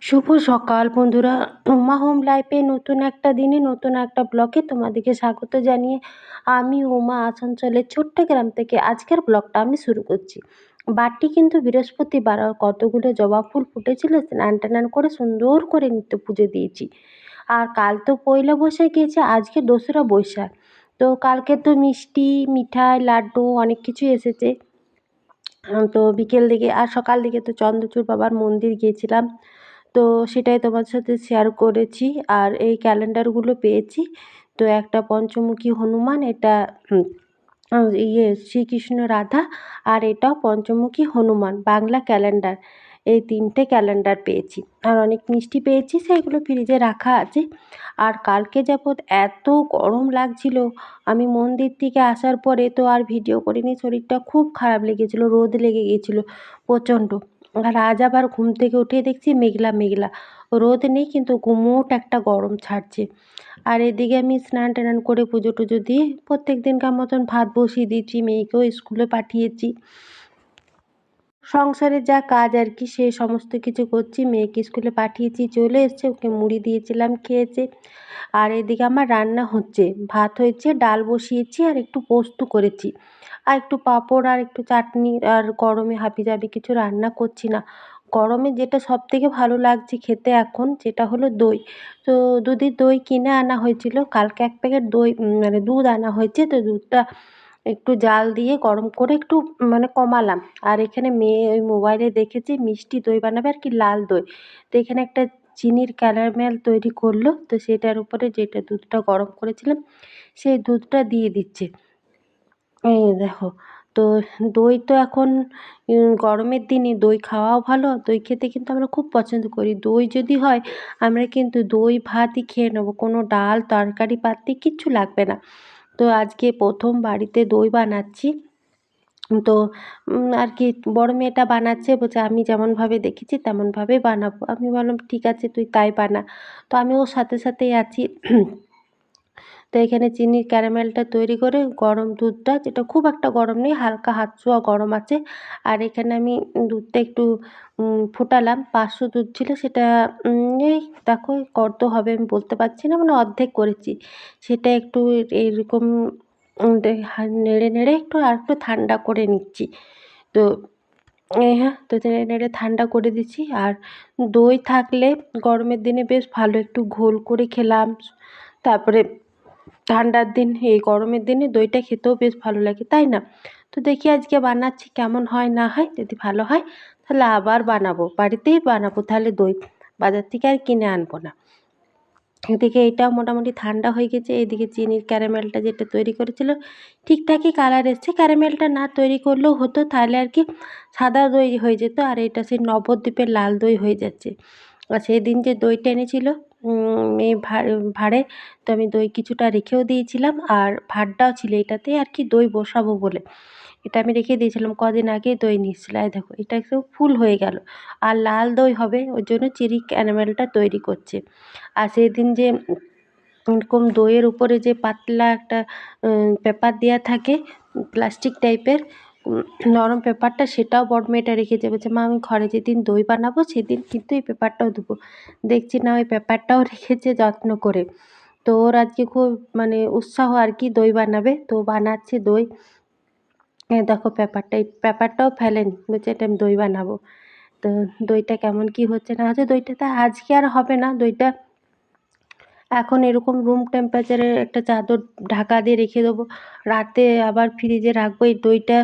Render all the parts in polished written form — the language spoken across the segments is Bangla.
শুভ সকাল বন্ধুরা। উমা হোম লাইফে নতুন একটা দিনে নতুন একটা ব্লগে তোমাদেরকে স্বাগত জানিয়ে আমি উমা আসানসোলের ছোট্ট গ্রাম থেকে আজকের ব্লগটা আমি শুরু করছি। বাড়িটি কিন্তু বৃহস্পতিবার আর কতগুলো জবা ফুল ফুটেছিল, স্নান টান করে সুন্দর করে নিত্য পুজো দিয়েছি। আর কাল তো পয়লা বৈশাখ গিয়েছে, আজকে দোসরা বৈশাখ। তো কালকে তো মিষ্টি মিঠাই লাড্ডু অনেক কিছু এসেছে। তো বিকেল দিকে আর সকাল দিকে তো চন্দ্রচূড় বাবার মন্দির গিয়েছিলাম। তো সেটাই তোমার সাথে শেয়ার করেছি। আর এই ক্যালেন্ডারগুলো পেয়েছি। তো একটা পঞ্চমুখী হনুমান, এটা শ্রীকৃষ্ণ রাধা, আর এটাও পঞ্চমুখী হনুমান বাংলা ক্যালেন্ডার। এই তিনটে ক্যালেন্ডার পেয়েছি আর অনেক মিষ্টি পেয়েছি, সেগুলো ফ্রিজে রাখা আছে। আর কালকে যাবৎ এত গরম লাগছিল, আমি মন্দির থেকে আসার পরে তো আর ভিডিও করিনি, শরীরটা খুব খারাপ লেগেছিলো, রোদ লেগে গিয়েছিলো প্রচণ্ড। আর আজ আবার ঘুম থেকে উঠে দেখছি মেঘলা মেঘলা, রোদ নেই কিন্তু গুমোট একটা গরম ছাড়ছে। আর এদিকে আমি স্নান টান করে পুজো টুজো দিয়ে প্রত্যেক দিনকার মতন ভাত বসিয়ে দিয়েছি, মেয়েকেও স্কুলে পাঠিয়েছি। সংসারের যা কাজ আর কি, সে সমস্ত কিছু করছি। মেয়েকে স্কুলে পাঠিয়েছি, চলে এসছে, ওকে মুড়ি দিয়েছিলাম, খেয়েছে। আর এদিকে আমার রান্না হচ্ছে, ভাত হয়েছে, ডাল বসিয়েছি আর একটু পোস্ত করেছি, আর একটু পাঁপড় আর একটু চাটনি। আর গরমে হাবিজাবি কিছু রান্না করছি না। গরমে যেটা সবথেকে ভালো লাগছে খেতে এখন, যেটা হলো দই। তো দুধের দই কিনে আনা হয়েছিল, কালকে এক প্যাকেট দই মানে দুধ আনা হয়েছে। তো দুধটা একটু জাল দিয়ে গরম করে একটু মানে কমালাম। আর এখানে মেয়ে ওই মোবাইলে দেখেছে মিষ্টি দই বানাবে আর কি, লাল দই। তো এখানে একটা চিনির ক্যারামেল তৈরি করলো, তো সেটার উপরে যেটা দুধটা গরম করেছিলাম সেই দুধটা দিয়ে দিচ্ছে। এই দেখো। তো দই তো এখন গরমের দিনে দই খাওয়াও ভালো, দই খেতে কিন্তু আমরা খুব পছন্দ করি। দই যদি হয় আমরা কিন্তু দই ভাতই খেয়ে নেবো, কোনো ডাল তরকারি পাতি কিচ্ছু লাগবে না। তো আজকে প্রথম বাড়িতে দই বানাচ্ছি। তো আর কি বড় মেয়েটা বানাচ্ছে, বলছে আমি যেমনভাবে দেখেছি তেমনভাবেই বানাবো। আমি বললাম ঠিক আছে তুই তাই বানা। তো আমি ওর সাথে সাথেই আছি। তো এখানে চিনির ক্যারামেলটা তৈরি করে গরম দুধটা, যেটা খুব একটা গরম নেই, হালকা হাত ছোঁয়া গরম আছে। আর এখানে আমি দুধটা একটু ফুটালাম, 500 দুধ ছিল সেটা। এই দেখো কত হবে আমি বলতে পারছি না, মানে অর্ধেক করেছি। সেটা একটু এইরকম নেড়ে নেড়ে একটু আর একটু ঠান্ডা করে নিচ্ছি। তো হ্যাঁ, তো নেড়ে নেড়ে ঠান্ডা করে দিচ্ছি। আর দই থাকলে গরমের দিনে বেশ ভালো, একটু ঘোল করে খেলাম। তারপরে ঠান্ডার দিন এই গরমের দিনে দইটা খেতেও বেশ ভালো লাগে, তাই না? তো দেখি আজকে বানাচ্ছি, কেমন হয় না হয়। যদি ভালো হয় তাহলে আবার বানাবো, বাড়িতেই বানাবো তাহলে দই, বাজার থেকে আর কিনে আনবো না। এদিকে এটাও মোটামুটি ঠান্ডা হয়ে গেছে। এদিকে চিনির ক্যারামেলটা যেটা তৈরি করেছিল ঠিকঠাকই কালার এসছে। ক্যারামেলটা না তৈরি করলেও হতো, তাহলে আর কি সাদা দই হয়ে যেত, আর এটা সেই নবদ্বীপের লাল দই হয়ে যাচ্ছে। আর সেদিন যে দইটা এনেছিল মেয়ে ভাঁড়ে, তো আমি দই কিছুটা রেখেও দিয়েছিলাম, আর ভাঁড়টাও ছিল এটাতে আর কি দই বসাবো বলে। এটা আমি রেখে দিয়েছিলাম, কদিন আগে দই নিয়েছিল। এই দেখো এটা একটু ফুল হয়ে গেল। আর লাল দই হবে, ওই জন্য চিনি ক্যারামেলটা তৈরি করছে। আর সেদিন যে এরকম দইয়ের উপরে যে পাতলা একটা পেপার দেওয়া থাকে, প্লাস্টিক টাইপের নরম পেপারটা, সেটাও বড় মেয়েটা রেখেছে, বলছে মা আমি ঘরে যেদিন দই বানাবো সেদিন কিন্তু এই পেপারটাও দেবো। দেখছি না ওই পেপারটাও রেখেছে যত্ন করে। তো ওর আজকে খুব মানে উৎসাহ আর কি, দই বানাবে, তো বানাচ্ছে দই। দেখো পেপারটা, এই পেপারটাও ফেলেনি, বলছে এটা আমি দই বানাবো। তো দইটা কেমন কি হচ্ছে না হচ্ছে, দইটা তো আজকে আর হবে না। দইটা এখন এরকম রুম টেম্পারেচারের একটা চাদর ঢাকা দিয়ে রেখে দেবো, রাতে আবার ফ্রিজে রাখবো। এই দইটা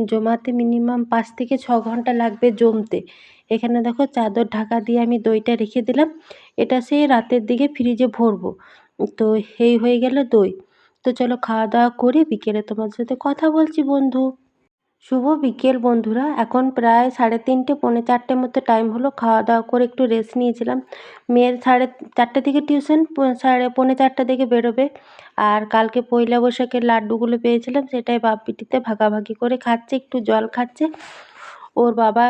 জমাতে মিনিমাম 5 থেকে 6 ঘন্টা লাগবে জমতে। এখানে দেখো চাদর ঢাকা দিয়ে আমি দইটা রেখে দিলাম, এটা সেই রাতের দিকে ফ্রিজে ভরবো। তো এই হয়ে গেল দই। তো চলো খাওয়া দাওয়া করি, বিকেলে তোমার সাথে কথা বলছি বন্ধু। শুভ বিকেল বন্ধুরা, এখন প্রায় 3:30 পৌনে 4টে মতো টাইম হলো। খাওয়া দাওয়া করে একটু রেস্ট নিয়েছিলাম। মেয়ের 4:30 থেকে টিউশন, পৌনে 4টা থেকে বেরোবে। আর কালকে পয়লা বৈশাখের লাড্ডুগুলো পেয়েছিলাম, সেটাই বাপ বিটিতে ভাগাভাগি করে খাচ্ছে, একটু জল খাচ্ছে। ওর বাবা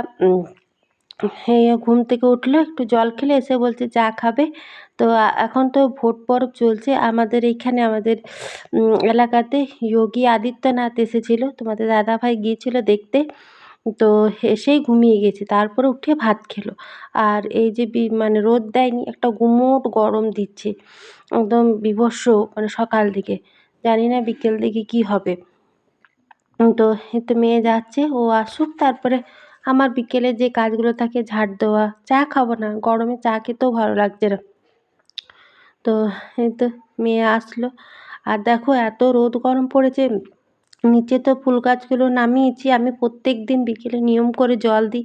এই ঘুম থেকে উঠলো, একটু জল খেলে এসে বলছে চা খাবে। তো এখন তো ভোট পরব চলছে আমাদের এইখানে, আমাদের এলাকাতে যোগী আদিত্যনাথ এসেছিলো, তোমাদের দাদাভাই গিয়েছিল দেখতে। তো এসেই ঘুমিয়ে গেছে, তারপরে উঠে ভাত খেলো। আর এই যে মানে রোদ দেয়নি, একটা গুমোট গরম দিচ্ছে, একদম বীভৎস, মানে সকাল দিকে, জানি না বিকেল দিকে কি হবে। তো এই তো মেয়ে যাচ্ছে, ও আসুক, তারপরে আমার বিকেলে যে কাজগুলো থাকে, ঝাড় দেওয়া, চা খাবো না, গরমে চা খেতেও ভালো লাগছে না। তো এই তো মেয়ে আসলো, আর দেখো এত রোদ গরম পড়েছে, নিচে তো ফুল গাছগুলো নামিয়েছি আমি, প্রত্যেক দিন বিকেলে নিয়ম করে জল দিই।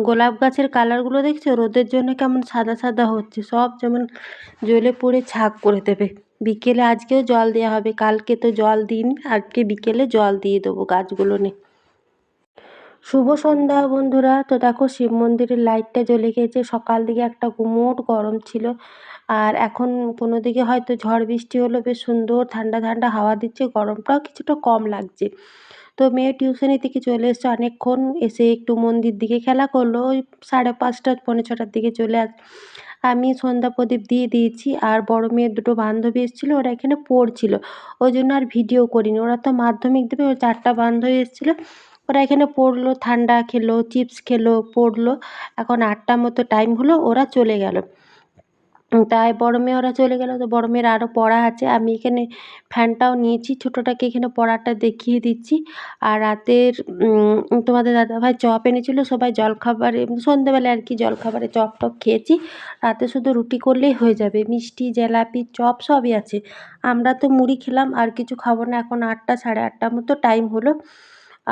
গোলাপ গাছের কালারগুলো দেখছো, রোদের জন্য কেমন সাদা সাদা হচ্ছে, সব যেমন জ্বলে পুড়ে ছাক করে দেবে। বিকেলে আজকেও জল দেওয়া হবে, কালকে তো জল দিইনি, আজকে বিকেলে জল দিয়ে দেবো গাছগুলো নিয়ে। শুভ সন্ধ্যা বন্ধুরা। তো দেখো শিব মন্দিরের লাইটটা জ্বলে গেছে, সকাল দিকে একটা গুমোট গরম ছিল, আর এখন কোনো দিকে হয়তো ঝড় বৃষ্টি হলো, বেশ সুন্দর ঠান্ডা ঠান্ডা হাওয়া দিচ্ছে, গরমটাও কিছুটা কম লাগছে। তো মেয়ে টিউশনি থেকে চলে এসছে অনেকক্ষণ, এসে একটু মন্দির দিকে খেলা করলো, ওই 5:30 পৌনে 6টার দিকে চলে আমি সন্ধ্যা প্রদীপ দিয়ে দিয়েছি। আর বড় মেয়ের দুটো বান্ধবী এসেছিলো, ওরা এখানে পড়ছিল, ওই জন্য আর ভিডিও করিনি। ওরা তো মাধ্যমিক দেবে, ওই 4টা বান্ধবী এসেছিলো, ওরা এখানে পড়লো, ঠান্ডা খেলো, চিপস খেলো, পড়লো। এখন 8টার মতো টাইম হলো, ওরা চলে গেল। তাই বড় মেয়ে ওরা চলে গেল, তো বড় মেয়ের আরও পড়া আছে। আমি এখানে ফ্যানটাও নিয়েছি, ছোটোটাকে এখানে পড়াটা দেখিয়ে দিচ্ছি। আর রাতের তোমাদের দাদাভাই চপ এনেছিল, সবাই জলখাবারে সন্ধ্যেবেলায় আর কি জলখাবারে চপ টপ খেয়েছি। রাতে শুধু রুটি করলেই হয়ে যাবে, মিষ্টি জিলাপি চপ সবই আছে। আমরা তো মুড়ি খেলাম, আর কিছু খাবো না। এখন 8টা 8:30 মতো টাইম হলো।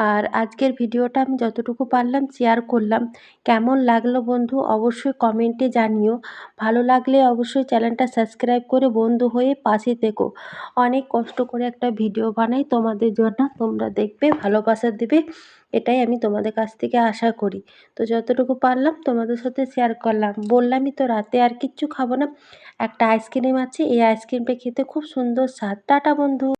আর আজকের ভিডিওটা আমি যতটুকু পারলাম শেয়ার করলাম। কেমন লাগলো বন্ধু অবশ্যই কমেন্টে জানিও। ভালো লাগলে অবশ্যই চ্যানেলটা সাবস্ক্রাইব করে বন্ধু হয়ে পাশে থেকো। অনেক কষ্ট করে একটা ভিডিও বানাই তোমাদের জন্য, তোমরা দেখবে, ভালোবাসা দেবে, এটাই আমি তোমাদের কাছ থেকে আশা করি। তো যতটুকু পারলাম তোমাদের সাথে শেয়ার করলাম। বললামই তো রাতে আর কিচ্ছু খাবো না, একটা আইসক্রিম আছে, এই আইসক্রিমটা খেতে খুব সুন্দর স্বাদ। টাটা বন্ধু।